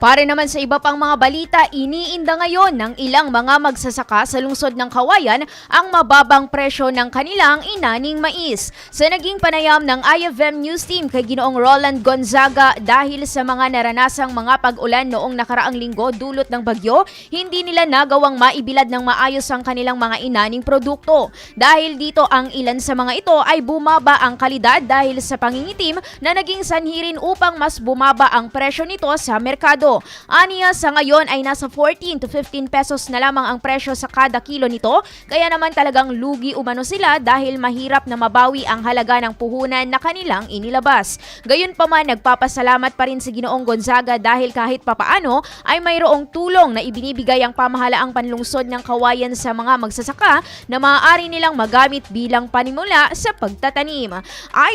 Para naman sa iba pang mga balita, iniinda ngayon ng ilang mga magsasaka sa lungsod ng Kawayan ang mababang presyo ng kanilang inaning mais. Sa naging panayam ng IFM News Team kay Ginoong Roland Gonzaga, dahil sa mga naranasang mga pag-ulan noong nakaraang linggo dulot ng bagyo, hindi nila nagawang maibilad ng maayos ang kanilang mga inaning produkto. Dahil dito, ang ilan sa mga ito ay bumaba ang kalidad dahil sa pangingitim na naging sanhi rin upang mas bumaba ang presyo nito sa merkado. Aniya, sa ngayon ay nasa 14 to 15 pesos na lamang ang presyo sa kada kilo nito, kaya naman talagang lugi umano sila dahil mahirap na mabawi ang halaga ng puhunan na kanilang inilabas. Gayunpaman, nagpapasalamat pa rin si Ginoong Gonzaga dahil kahit papaano ay mayroong tulong na ibinibigay ang pamahalaang panlungsod ng Kawayan sa mga magsasaka na maaari nilang magamit bilang panimula sa pagtatanim.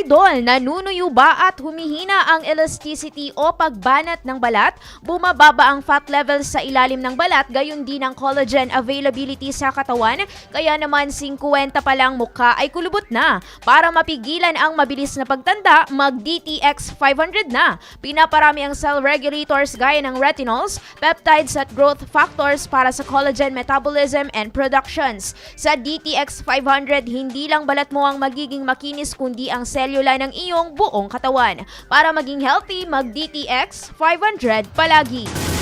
Idol, nanunuyo ba at humihina ang elasticity o pagbanat ng balat? Bumababa ang fat level sa ilalim ng balat, gayon din ang collagen availability sa katawan, kaya naman 50 pa lang mukha ay kulubot na. Para mapigilan ang mabilis na pagtanda, mag-DTX 500 na. Pinaparami ang cell regulators gaya ng retinols, peptides at growth factors para sa collagen metabolism and productions. Sa DTX 500, hindi lang balat mo ang magiging makinis kundi ang selula ng iyong buong katawan. Para maging healthy, mag-DTX 500 palagi.